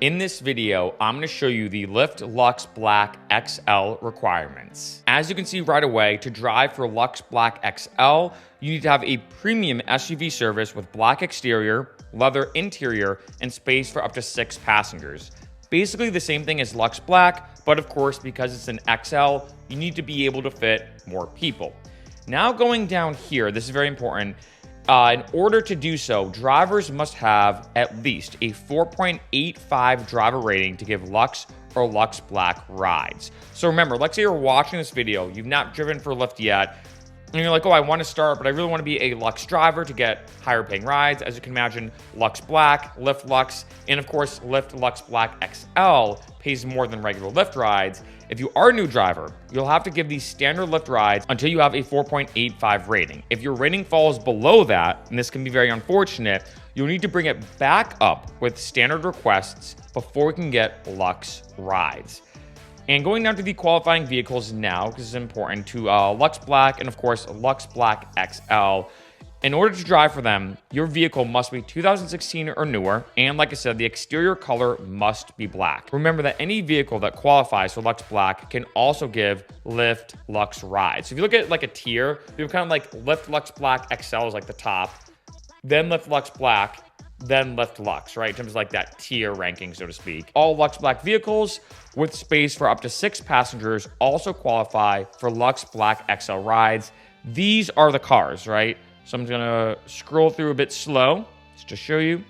In this video, I'm going to show you the Lyft Lux Black XL requirements. As you can see right away, to drive for Lux Black XL, you need to have a premium SUV service with black exterior, leather interior, and space for up to 6 passengers. Basically the same thing as Lux Black, but of course, because it's an XL, you need to be able to fit more people. Now going down here, this is very important. In order to do so, drivers must have at least a 4.85 driver rating to give Lux or Lux Black rides. So remember, let's say you're watching this video, you've not driven for Lyft yet, and you're like, oh, I want to start, but I really want to be a Lux driver to get higher paying rides. As you can imagine, Lux Black, Lyft Lux, and of course, Lyft Lux Black XL pays more than regular Lyft rides. If you are a new driver, you'll have to give these standard Lyft rides until you have a 4.85 rating. If your rating falls below that, and this can be very unfortunate, you'll need to bring it back up with standard requests before we can get Lux rides. And going down to the qualifying vehicles now, because it's important, to Lux Black and of course Lux Black XL. In order to drive for them, your vehicle must be 2016 or newer, and like I said, the exterior color must be black. Remember that any vehicle that qualifies for Lux Black can also give Lyft Lux rides. So if you look at like a tier, we have kind of like Lyft Lux Black XL is like the top, then Lyft Lux Black, then Lyft Lux, right? In terms of like that tier ranking, so to speak. All Lux Black vehicles with space for up to 6 passengers also qualify for Lux Black XL rides. These are the cars, right? So I'm gonna scroll through a bit slow just to show you.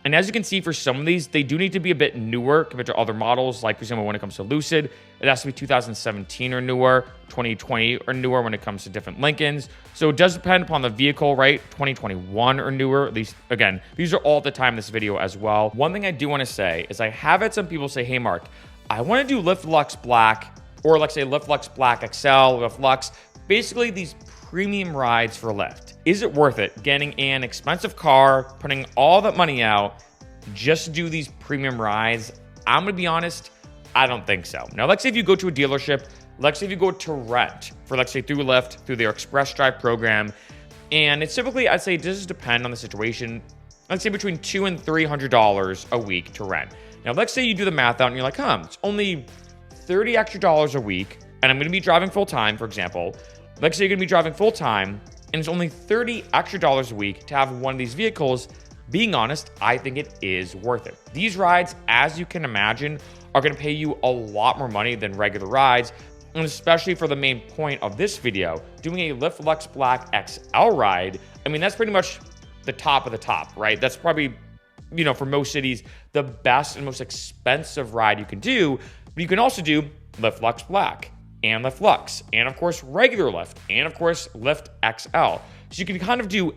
And as you can see, for some of these, they do need to be a bit newer compared to other models. Like for example, when it comes to Lucid, it has to be 2017 or newer, 2020 or newer when it comes to different Lincolns. So it does depend upon the vehicle, right? 2021 or newer, at least, again, these are all at the time in this video as well. One thing I do want to say is I have had some people say, hey, Mark, I want to do Lyft Lux Black, or like say Lyft Lux Black XL, Lyft Lux, basically these premium rides for Lyft. Is it worth it getting an expensive car, putting all that money out just to do these premium rides? I'm gonna be honest, I don't think so. Now, let's say if you go to a dealership, let's say if you go to rent for, let's say through Lyft, through their Express Drive program, and it's typically, I'd say it does depend on the situation, let's say between $200 and $300 a week to rent. Now, let's say you do the math out and you're like, it's only $30 extra a week, and I'm gonna be driving full time, for example. Let's say you're gonna be driving full time, and it's only $30 extra a week to have one of these vehicles. Being honest, I think it is worth it. These rides, as you can imagine, are gonna pay you a lot more money than regular rides, and especially for the main point of this video, doing a Lyft Lux Black XL ride, I mean, that's pretty much the top of the top, right? That's probably, for most cities, the best and most expensive ride you can do, but you can also do Lyft Lux Black, and Lyft Lux, and of course regular Lyft, and of course Lyft XL. So you can kind of do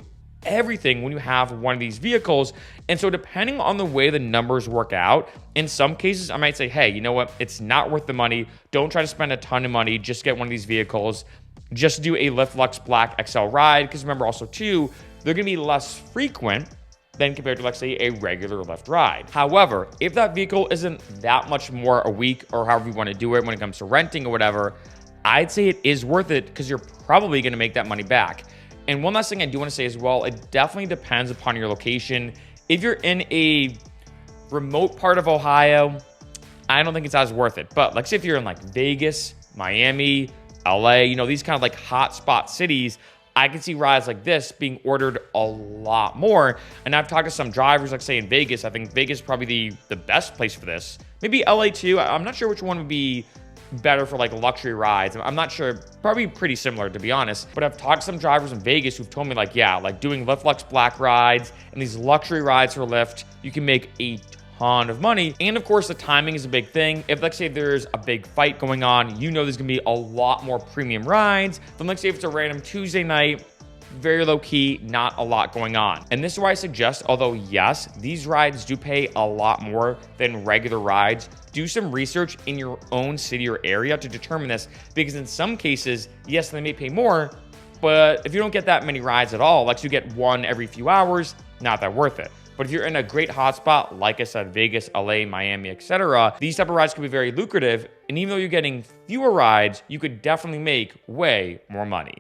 everything when you have one of these vehicles. And so depending on the way the numbers work out, in some cases I might say, hey, you know what, it's not worth the money. Don't try to spend a ton of money, just get one of these vehicles. Just do a Lyft Lux Black XL ride, because remember also too, they're gonna be less frequent than compared to, let's say, a regular Lyft ride. However, if that vehicle isn't that much more a week, or however you want to do it when it comes to renting or whatever, I'd say it is worth it, because you're probably going to make that money back. And one last thing I do want to say as well, it definitely depends upon your location. If you're in a remote part of Ohio, I don't think it's as worth it. But like say if you're in like Vegas, Miami, LA, these kind of like hotspot cities, I can see rides like this being ordered a lot more. And I've talked to some drivers, like say in Vegas, I think Vegas is probably the best place for this. Maybe LA too. I'm not sure which one would be better for like luxury rides. I'm not sure, probably pretty similar to be honest. But I've talked to some drivers in Vegas who've told me like, yeah, like doing Lyft Lux Black rides and these luxury rides for Lyft, you can make a ton of money. And of course, the timing is a big thing. If let's say there's a big fight going on, there's gonna be a lot more premium rides than let's say if it's a random Tuesday night, very low key, not a lot going on. And this is why I suggest, although yes, these rides do pay a lot more than regular rides, do some research in your own city or area to determine this, because in some cases, yes, they may pay more, but if you don't get that many rides at all, like you get one every few hours, not that worth it. But if you're in a great hotspot, like I said, Vegas, LA, Miami, etc., these type of rides can be very lucrative. And even though you're getting fewer rides, you could definitely make way more money.